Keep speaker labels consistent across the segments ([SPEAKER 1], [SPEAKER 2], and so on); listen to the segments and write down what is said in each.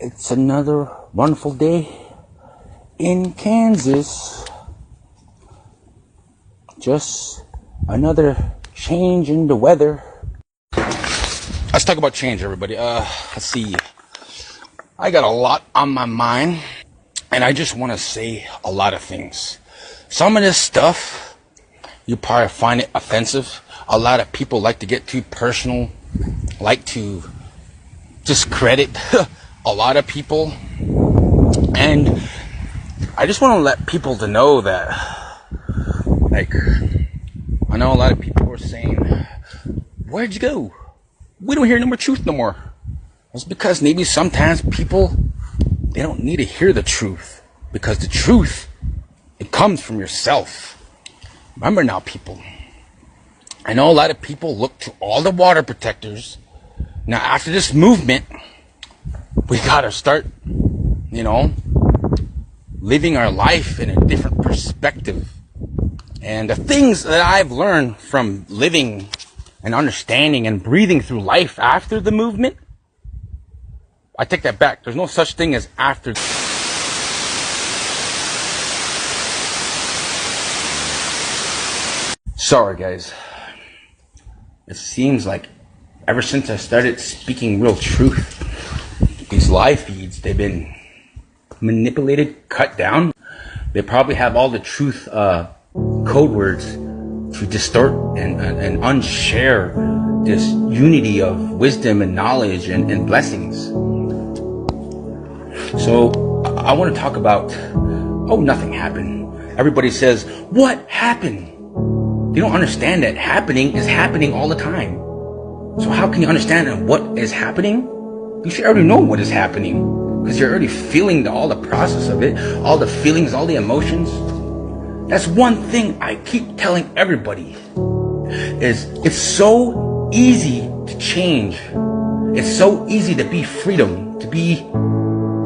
[SPEAKER 1] It's another wonderful day in Kansas. Just another change in the weather. Let's talk about change, everybody. Let's see. I got a lot on my mind, and I just want to say a lot of things. Some of this stuff, you probably find it offensive. A lot of people like to get too personal, like to discredit a lot of people. And I just want to let people to know that, like, I know a lot of people are saying, where'd you go? We don't hear no more truth no more. It's because maybe sometimes people, they don't need to hear the truth, because the truth, it comes from yourself. Remember now, people, I know a lot of people look to all the water protectors. Now, after this movement, we gotta start, living our life in a different perspective. And the things that I've learned from living and understanding and breathing through life after the movement, I take that back. There's no such thing as after. Sorry, guys. It seems like ever since I started speaking real truth, these live feeds, they've been manipulated, cut down. They probably have all the truth code words to distort and unshare this unity of wisdom and knowledge and blessings. So I want to talk about, nothing happened. Everybody says, what happened? You don't understand that happening is happening all the time. So how can you understand what is happening? You should already know what is happening, because you're already feeling all the process of it, all the feelings, all the emotions. That's one thing I keep telling everybody, is it's so easy to change. It's so easy to be freedom, to be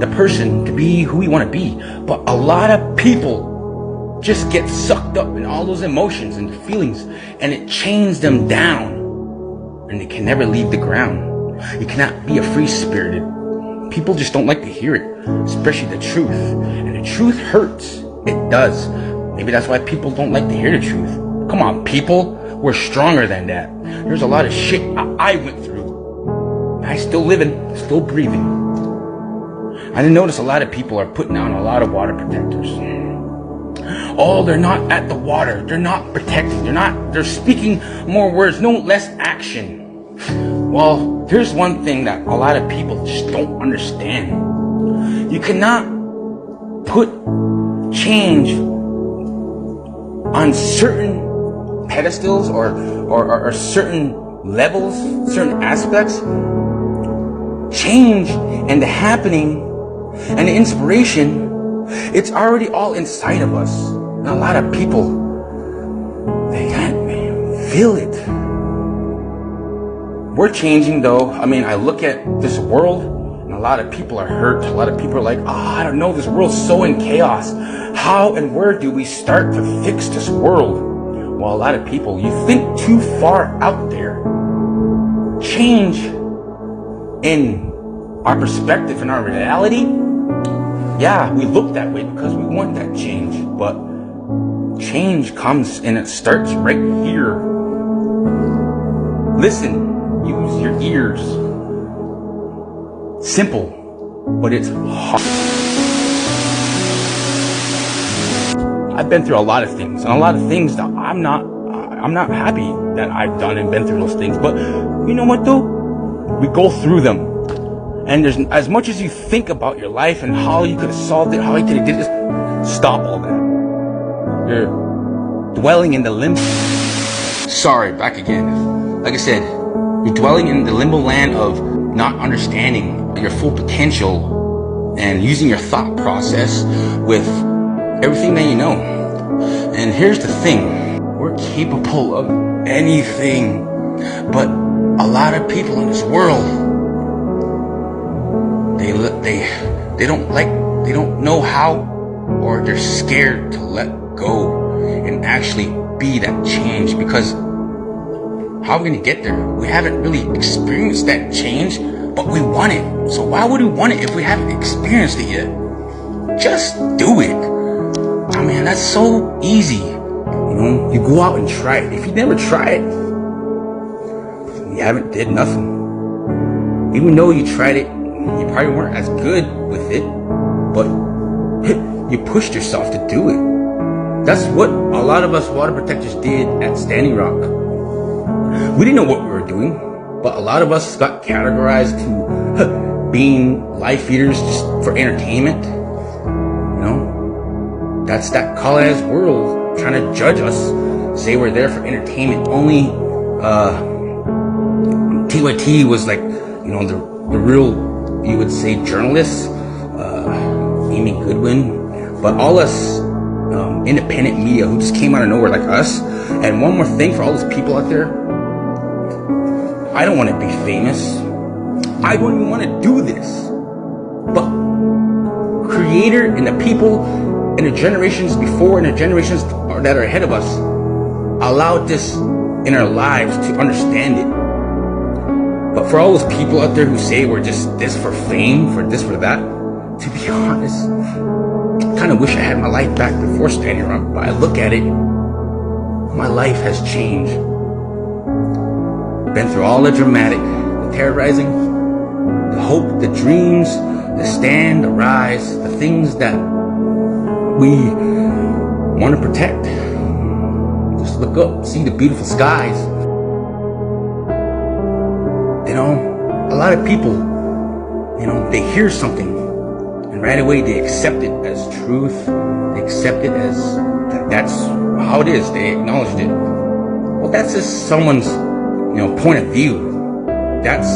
[SPEAKER 1] the person, to be who we want to be. But a lot of people just get sucked up in all those emotions and feelings, and it chains them down, and they can never leave the ground. You cannot be a free-spirited. People just don't like to hear it, especially the truth. And the truth hurts. It does. Maybe that's why people don't like to hear the truth. Come on, people. We're stronger than that. There's a lot of shit I went through. I still living, still breathing. I notice a lot of people are putting on a lot of water protectors. Oh, they're not at the water. They're not protecting. They're speaking more words, no less action. Well, here's one thing that a lot of people just don't understand. You cannot put change on certain pedestals or certain levels, certain aspects. Change and the happening and the inspiration, it's already all inside of us. And a lot of people, they can't feel it. We're changing though. I mean, I look at this world and a lot of people are hurt. A lot of people are like, I don't know, this world's so in chaos. How and where do we start to fix this world? Well, a lot of people, you think too far out there. Change in our perspective and our reality, yeah, we look that way because we want that change. But change comes and it starts right here. Listen. Use your ears. Simple, but it's hard. I've been through a lot of things, and a lot of things that I'm not happy that I've done and been through those things. But you know what though? We go through them. And there's, as much as you think about your life and how you could have solved it, how you could have did this, stop all that. You're dwelling in the limbo. Sorry, back again. Like I said, you're dwelling in the limbo land of not understanding your full potential and using your thought process with everything that you know. And here's the thing. We're capable of anything. But a lot of people in this world, they don't know how, or they're scared to let go and actually be that change, because how are we going to get there? We haven't really experienced that change, but but we want it. So why would we want it if we haven't experienced it yet? Just do it. I mean, that's so easy. You know, you go out and try it. If you never try it, you haven't did nothing. Even though you tried it, you probably weren't as good with it, but you pushed yourself to do it. That's what a lot of us water protectors did at Standing Rock. We didn't know what we were doing, but a lot of us got categorized to being life eaters just for entertainment. You know, that's that colonized world trying to judge us, say we're there for entertainment only. TYT was like, you know, the real, you would say, journalists, Amy Goodwin, but all us independent media who just came out of nowhere like us. And one more thing for all those people out there, I don't want to be famous. I don't even want to do this. But Creator and the people and the generations before and the generations that are ahead of us allowed this in our lives to understand it. But for all those people out there who say we're just this for fame, for this, for that, to be honest, I kind of wish I had my life back before Standing Rock. But I look at it, my life has changed. Been through all the dramatic, the terrorizing, the hope, the dreams, the stand, the rise, the things that we want to protect. Just look up, see the beautiful skies. You know, a lot of people, you know, they hear something and right away they accept it as truth. They accept it as that's how it is. They acknowledged it. Well, that's just someone's, you know, point of view. That's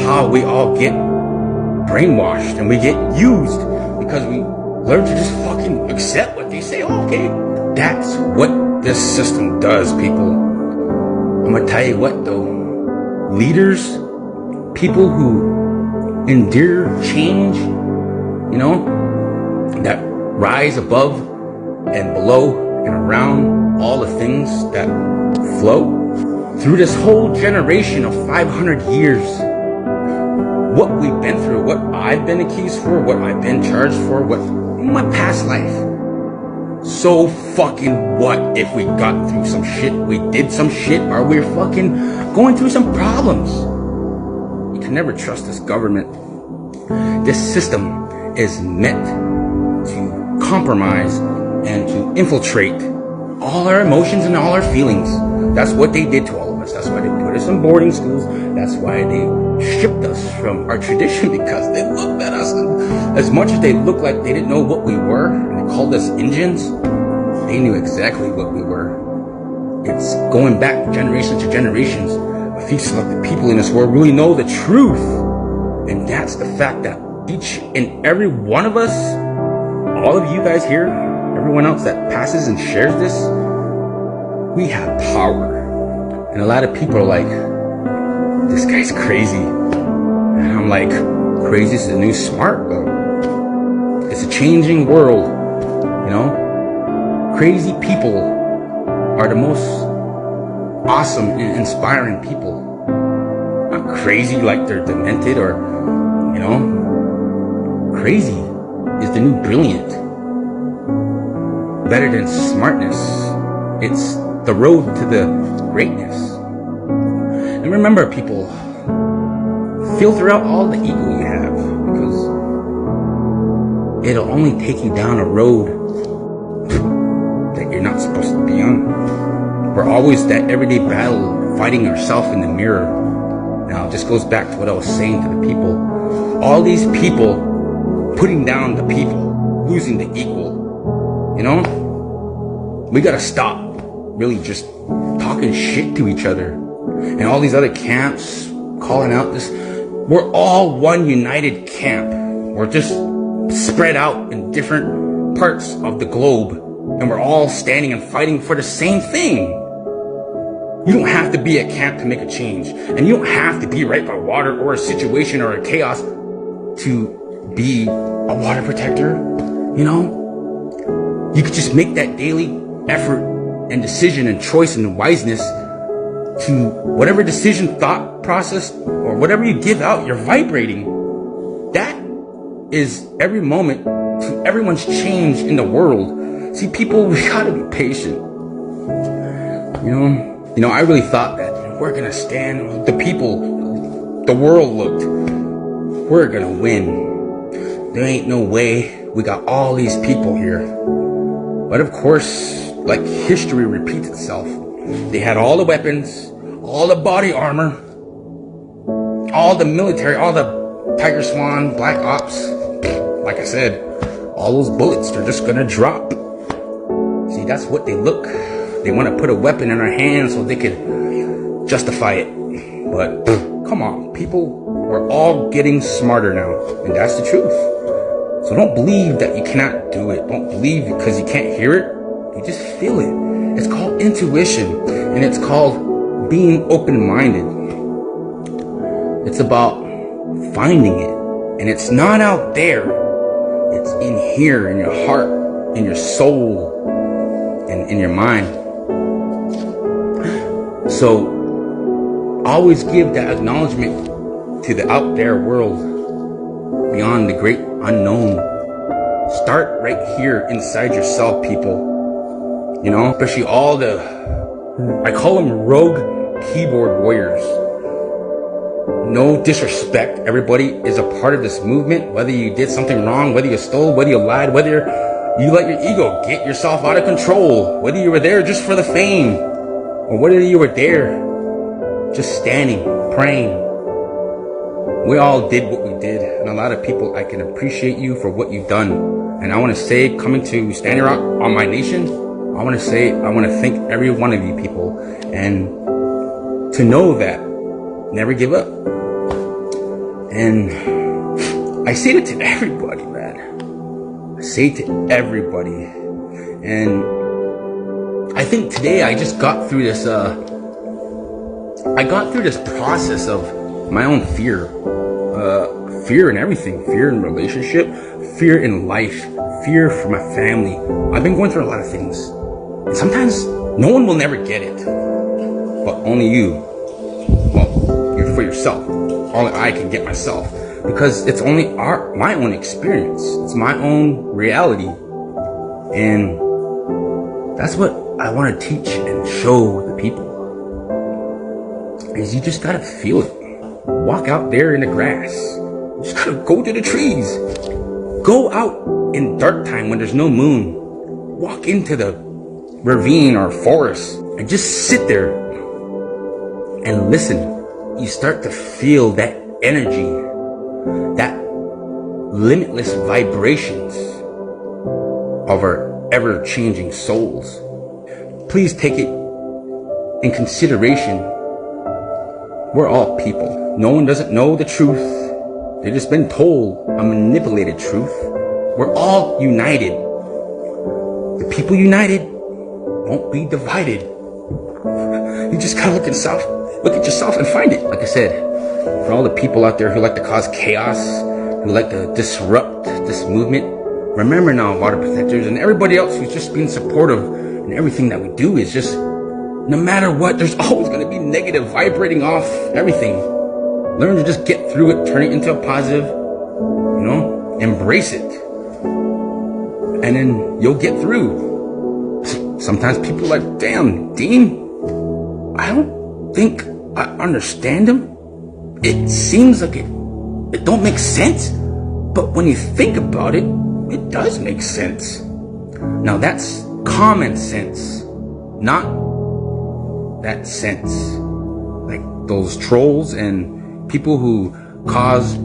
[SPEAKER 1] how we all get brainwashed and we get used because we learn to just fucking accept what they say. Oh, okay. That's what this system does, people. I'm gonna tell you what though. Leaders, people who endure change, you know, that rise above and below and around all the things that flow through this whole generation of 500 years. What we've been through, what I've been accused for, what I've been charged for, what my past life. So fucking what if we got through some shit, we did some shit, or we're fucking going through some problems? You can never trust this government. This system is meant to compromise and to infiltrate all our emotions and all our feelings. That's what they did to all of us. That's why they put us in boarding schools. That's why they stripped us from our tradition, because they looked at us, and as much as they looked like they didn't know what we were, and they called us Indians, they knew exactly what we were. It's going back generations to generations. I think some of the people in this world really know the truth, and that's the fact that each and every one of us, all of you guys here, everyone else that passes and shares this, we have power. And a lot of people are like, this guy's crazy. And I'm like, crazy is the new smart, though. It's a changing world, you know? Crazy people are the most awesome and inspiring people. Not crazy like they're demented or, you know? Crazy is the new brilliant. Better than smartness. It's the road to the greatness. And remember, people, filter out all the ego you have, because it'll only take you down a road that you're not supposed to be on. We're always that everyday battle fighting ourselves in the mirror. Now, it just goes back to what I was saying to the people. All these people putting down the people, losing the equal. You know? We gotta stop really just talking shit to each other. And all these other camps calling out this. We're all one united camp. We're just spread out in different parts of the globe. And we're all standing and fighting for the same thing. You don't have to be at camp to make a change. And you don't have to be right by water or a situation or a chaos to be a water protector. You know? You could just make that daily effort and decision and choice and wiseness to whatever decision, thought process, or whatever you give out, you're vibrating. That is every moment to everyone's change in the world. See, people, we gotta be patient. You know, I really thought that we're gonna stand, the people, the world looked, we're gonna win. There ain't no way. We got all these people here. But of course, like history repeats itself. They had all the weapons, all the body armor, all the military, all the Tiger Swan, Black Ops. Like I said, all those bullets, they're just gonna drop. See, that's what they look. They want to put a weapon in our hands so they could justify it. But come on, people, we're all getting smarter now. And that's the truth. So don't believe that you cannot do it. Don't believe because you can't hear it. You just feel it. It's called intuition. And it's called being open-minded. It's about finding it. And it's not out there. It's in here, in your heart, in your soul, and in your mind. So always give that acknowledgement to the out there world, beyond the great unknown. Start right here inside yourself, people. You know, especially all the, I call them rogue keyboard warriors. No disrespect. Everybody is a part of this movement, whether you did something wrong, whether you stole, whether you lied, whether you let your ego get yourself out of control, whether you were there just for the fame, or whether you were there just standing, praying. We all did what we did, and a lot of people, I can appreciate you for what you've done. And I want to say, coming to Standing Rock on my nation, I want to thank every one of you people, and to know that never give up. And I say it to everybody, man. I say it to everybody. And I think today I just got through this, process of my own fear. Fear in everything. Fear in relationship. Fear in life. Fear for my family. I've been going through a lot of things. And sometimes no one will never get it. But only you. Well, you're for yourself. Only I can get myself. Because it's only my own experience. It's my own reality. And that's what I want to teach and show the people. Is you just gotta feel it. Walk out there in the grass. You just gotta go to the trees. Go out in dark time when there's no moon. Walk into the ravine or forest and just sit there and listen. You start to feel that energy, that limitless vibrations of our ever-changing souls. Please take it in consideration. We're all people. No one doesn't know the truth. They've just been told a manipulated truth. We're all united. The people united won't be divided. You just gotta look at yourself and find it. Like I said, for all the people out there who like to cause chaos, who like to disrupt this movement, remember now, water protectors and everybody else who's just being supportive in everything that we do is just, no matter what, there's always going to be negative vibrating off everything. Learn to just get through it, turn it into a positive, embrace it. And then you'll get through. Sometimes people are like, damn, Dean, I don't think I understand him. It seems like it don't make sense. But when you think about it, it does make sense. Now that's common sense, not that sense. Like those trolls and people who cause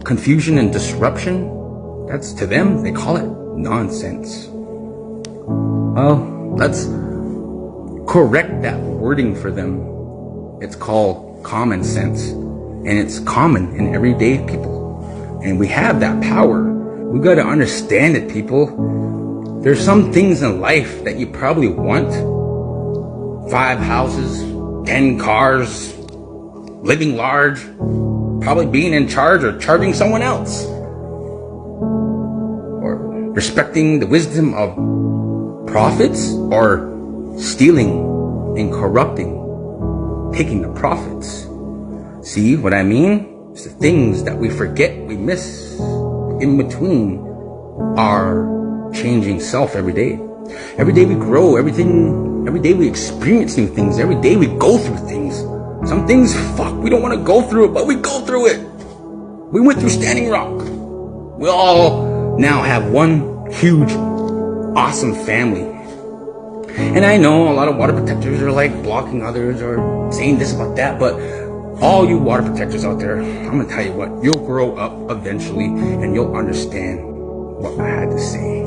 [SPEAKER 1] confusion and disruption, that's to them, they call it nonsense. Well, let's correct that wording for them. It's called common sense, and it's common in everyday people. And we have that power. We got to understand it, people. There's some things in life that you probably want. 5 houses, 10 cars, living large, probably being in charge or charging someone else. Or respecting the wisdom of prophets or stealing and corrupting. taking the profits. See what I mean? It's the things that we forget, we miss in between our changing self every day. Every day we grow, every day we experience new things, every day we go through things. Some things, we don't want to go through it, but we go through it. We went through Standing Rock. We all now have one huge, awesome family. And I know a lot of water protectors are like blocking others or saying this about that, but all you water protectors out there, I'm gonna tell you what, you'll grow up eventually and you'll understand what I had to say.